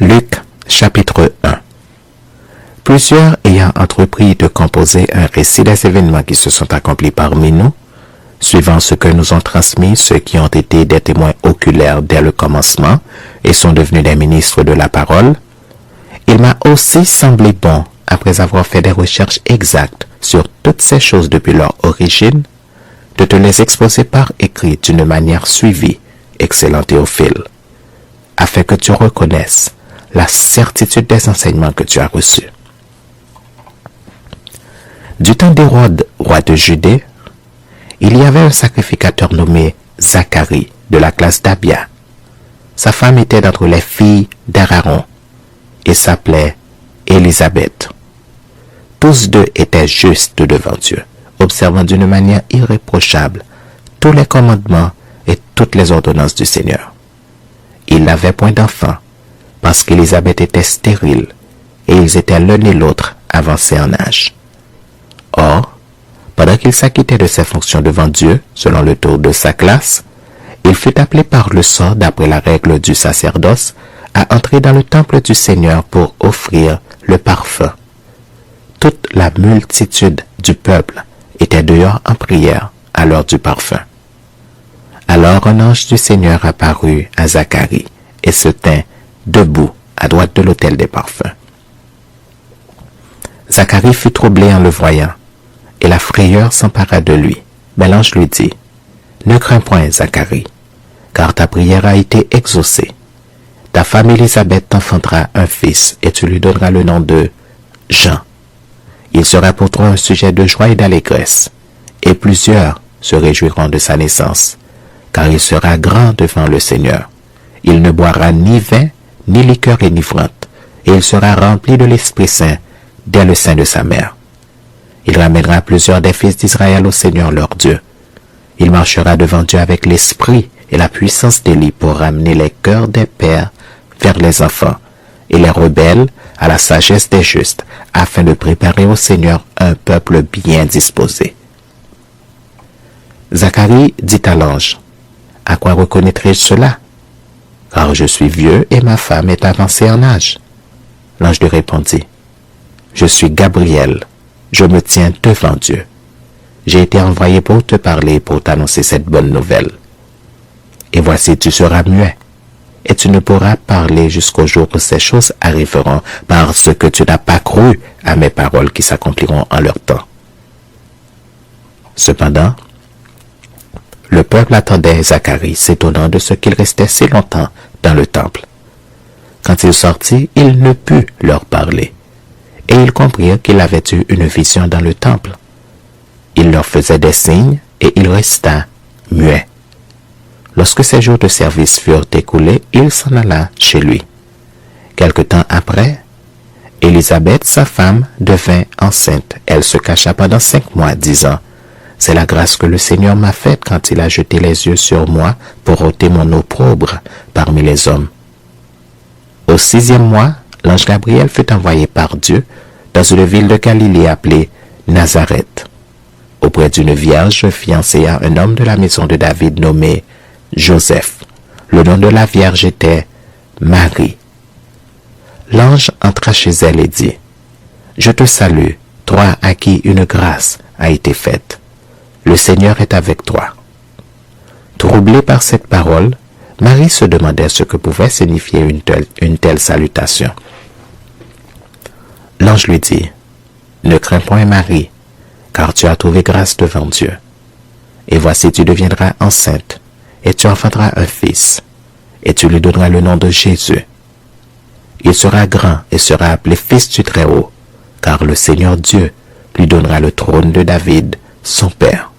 Luc chapitre 1. Plusieurs ayant entrepris de composer un récit des événements qui se sont accomplis parmi nous, suivant ce que nous ont transmis ceux qui ont été des témoins oculaires dès le commencement et sont devenus des ministres de la parole, il m'a aussi semblé bon, après avoir fait des recherches exactes sur toutes ces choses depuis leur origine, de te les exposer par écrit d'une manière suivie, excellent Théophile, afin que tu reconnaisses la certitude des enseignements que tu as reçus. Du temps d'Hérode, roi de Judée, il y avait un sacrificateur nommé Zacharie, de la classe d'Abia. Sa femme était d'entre les filles d'Aaron et s'appelait Élisabeth. Tous deux étaient justes devant Dieu, observant d'une manière irréprochable tous les commandements et toutes les ordonnances du Seigneur. Ils n'avaient point d'enfant, parce qu'Élisabeth était stérile, et ils étaient l'un et l'autre avancés en âge. Or, pendant qu'il s'acquittait de ses fonctions devant Dieu, selon le tour de sa classe, il fut appelé par le sort, d'après la règle du sacerdoce, à entrer dans le temple du Seigneur pour offrir le parfum. Toute la multitude du peuple était dehors en prière à l'heure du parfum. Alors un ange du Seigneur apparut à Zacharie et se tint debout à droite de l'autel des parfums. Zacharie fut troublé en le voyant, et la frayeur s'empara de lui. Mais l'ange lui dit, « Ne crains point, Zacharie, car ta prière a été exaucée. Ta femme Élisabeth t'enfantera un fils, et tu lui donneras le nom de Jean. Il sera pour toi un sujet de joie et d'allégresse, et plusieurs se réjouiront de sa naissance, car il sera grand devant le Seigneur. Il ne boira ni vin, ni liqueur enivrante, et il sera rempli de l'Esprit Saint dès le sein de sa mère. Il ramènera plusieurs des fils d'Israël au Seigneur leur Dieu. Il marchera devant Dieu avec l'esprit et la puissance d'Élie pour ramener les cœurs des pères vers les enfants et les rebelles à la sagesse des justes, afin de préparer au Seigneur un peuple bien disposé. » Zacharie dit à l'ange, « À quoi reconnaîtrai-je cela? Car je suis vieux et ma femme est avancée en âge. » L'ange lui répondit, « Je suis Gabriel, je me tiens devant Dieu. J'ai été envoyé pour te parler, pour t'annoncer cette bonne nouvelle. Et voici, tu seras muet, et tu ne pourras parler jusqu'au jour où ces choses arriveront, parce que tu n'as pas cru à mes paroles qui s'accompliront en leur temps. » Cependant, le peuple attendait Zacharie, s'étonnant de ce qu'il restait si longtemps dans le temple. Quand il sortit, il ne put leur parler, et ils comprirent qu'il avait eu une vision dans le temple. Il leur faisait des signes, et il resta muet. Lorsque ses jours de service furent écoulés, il s'en alla chez lui. Quelque temps après, Élisabeth, sa femme, devint enceinte. Elle se cacha pendant 5 mois, disant, « C'est la grâce que le Seigneur m'a faite quand il a jeté les yeux sur moi pour ôter mon opprobre parmi les hommes. » Au 6e mois, l'ange Gabriel fut envoyé par Dieu dans une ville de Galilée appelée Nazareth, auprès d'une vierge fiancée à un homme de la maison de David nommé Joseph. Le nom de la vierge était Marie. L'ange entra chez elle et dit, « Je te salue, toi à qui une grâce a été faite. Le Seigneur est avec toi. » Troublée par cette parole, Marie se demandait ce que pouvait signifier une telle salutation. L'ange lui dit, « Ne crains point, Marie, car tu as trouvé grâce devant Dieu. Et voici, tu deviendras enceinte, et tu enfanteras un fils, et tu lui donneras le nom de Jésus. Il sera grand et sera appelé Fils du Très-Haut, car le Seigneur Dieu lui donnera le trône de David, son père.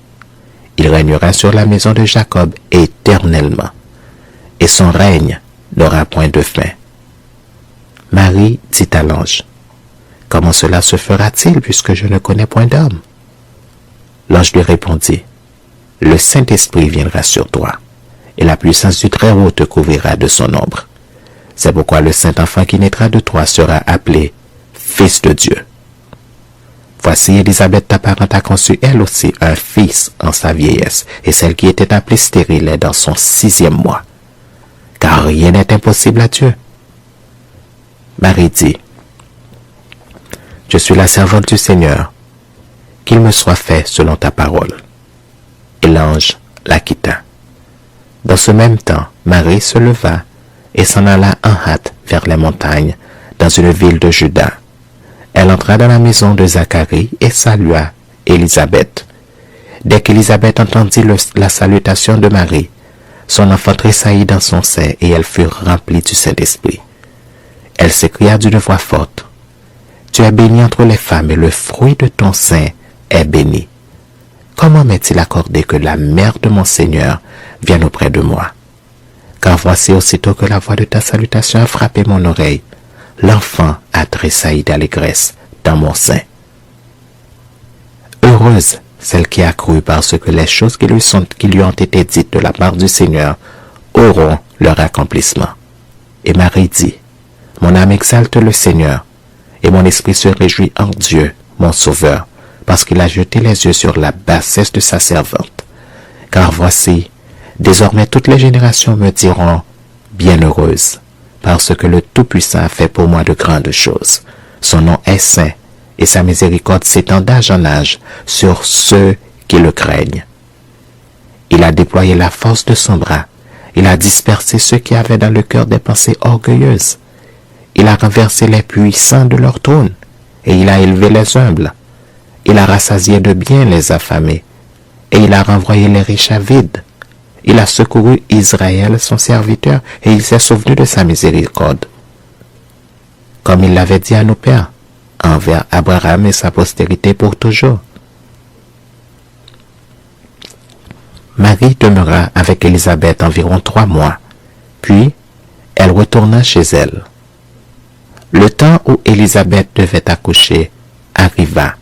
Il régnera sur la maison de Jacob éternellement, et son règne n'aura point de fin. » Marie dit à l'ange, « Comment cela se fera-t-il puisque je ne connais point d'homme? » L'ange lui répondit, « Le Saint-Esprit viendra sur toi, et la puissance du Très-Haut te couvrira de son ombre. C'est pourquoi le Saint-Enfant qui naîtra de toi sera appelé Fils de Dieu. Voici, Élisabeth, ta parente, a conçu elle aussi un fils en sa vieillesse, et celle qui était appelée stérile est dans son 6e mois. Car rien n'est impossible à Dieu. » Marie dit, « Je suis la servante du Seigneur, qu'il me soit fait selon ta parole. » Et l'ange la quitta. Dans ce même temps, Marie se leva et s'en alla en hâte vers les montagnes, dans une ville de Juda. Elle entra dans la maison de Zacharie et salua Élisabeth. Dès qu'Élisabeth entendit la salutation de Marie, son enfant tressaillit dans son sein et elle fut remplie du Saint-Esprit. Elle s'écria d'une voix forte, « Tu es bénie entre les femmes et le fruit de ton sein est béni. Comment m'est-il accordé que la mère de mon Seigneur vienne auprès de moi? Car voici aussitôt que la voix de ta salutation a frappé mon oreille, l'enfant a tressailli d'allégresse dans mon sein. Heureuse celle qui a cru parce que les choses qui lui ont été dites de la part du Seigneur auront leur accomplissement. » Et Marie dit, « Mon âme exalte le Seigneur, et mon esprit se réjouit en Dieu, mon Sauveur, parce qu'il a jeté les yeux sur la bassesse de sa servante. Car voici, désormais toutes les générations me diront, bienheureuse, parce que le Tout-Puissant a fait pour moi de grandes choses. Son nom est saint, et sa miséricorde s'étend d'âge en âge sur ceux qui le craignent. Il a déployé la force de son bras, il a dispersé ceux qui avaient dans le cœur des pensées orgueilleuses. Il a renversé les puissants de leur trône, et il a élevé les humbles. Il a rassasié de bien les affamés, et il a renvoyé les riches à vide. Il a secouru Israël, son serviteur, et il s'est souvenu de sa miséricorde. Comme il l'avait dit à nos pères, envers Abraham et sa postérité pour toujours. Marie demeura avec Élisabeth environ 3 mois, puis elle retourna chez elle. Le temps où Élisabeth devait accoucher arriva,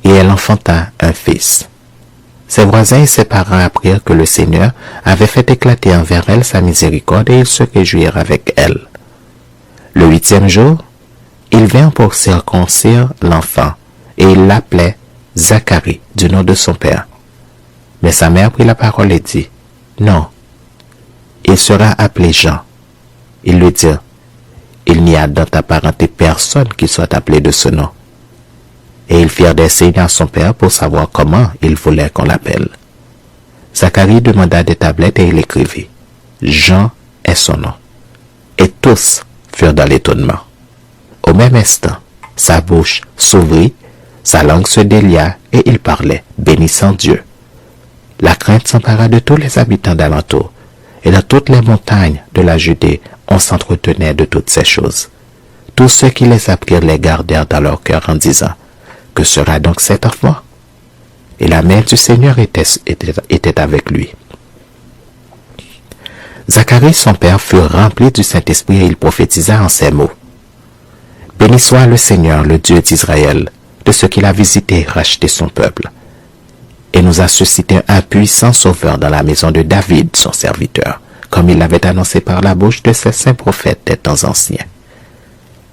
et elle enfanta un fils. Ses voisins et ses parents apprirent que le Seigneur avait fait éclater envers elle sa miséricorde et ils se réjouirent avec elle. Le 8e jour, ils vinrent pour circoncire l'enfant, et ils l'appelaient Zacharie, du nom de son père. Mais sa mère prit la parole et dit, « Non, il sera appelé Jean. » Ils lui dirent, « Il n'y a dans ta parenté personne qui soit appelé de ce nom. » Et ils firent des signes à son père pour savoir comment il voulait qu'on l'appelle. Zacharie demanda des tablettes et il écrivit, « Jean est son nom. » Et tous furent dans l'étonnement. Au même instant, sa bouche s'ouvrit, sa langue se délia et il parlait, bénissant Dieu. La crainte s'empara de tous les habitants d'alentour, et dans toutes les montagnes de la Judée, on s'entretenait de toutes ces choses. Tous ceux qui les apprirent les gardèrent dans leur cœur en disant, « Que sera donc cet enfant? » Et la main du Seigneur était avec lui. Zacharie, son père, fut rempli du Saint-Esprit et il prophétisa en ces mots. « Béni soit le Seigneur, le Dieu d'Israël, de ce qu'il a visité et racheté son peuple, et nous a suscité un puissant sauveur dans la maison de David, son serviteur, comme il l'avait annoncé par la bouche de ses saints prophètes des temps anciens.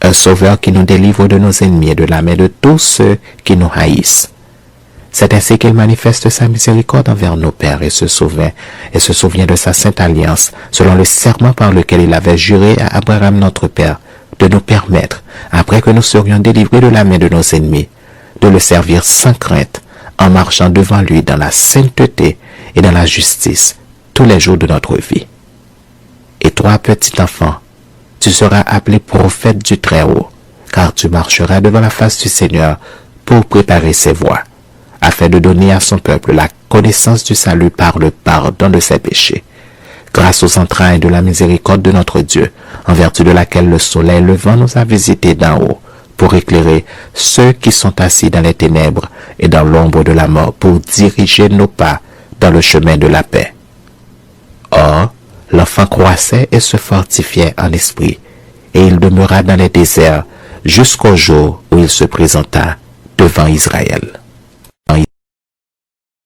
Un sauveur qui nous délivre de nos ennemis et de la main de tous ceux qui nous haïssent. C'est ainsi qu'il manifeste sa miséricorde envers nos pères et se souvient de sa sainte alliance, selon le serment par lequel il avait juré à Abraham notre père, de nous permettre, après que nous serions délivrés de la main de nos ennemis, de le servir sans crainte, en marchant devant lui dans la sainteté et dans la justice tous les jours de notre vie. Et toi, petit enfant, tu seras appelé prophète du Très-Haut, car tu marcheras devant la face du Seigneur pour préparer ses voies, afin de donner à son peuple la connaissance du salut par le pardon de ses péchés, grâce aux entrailles de la miséricorde de notre Dieu, en vertu de laquelle le soleil levant nous a visités d'en haut, pour éclairer ceux qui sont assis dans les ténèbres et dans l'ombre de la mort, pour diriger nos pas dans le chemin de la paix. » Or, l'enfant croissait et se fortifiait en esprit, et il demeura dans les déserts jusqu'au jour où il se présenta devant Israël.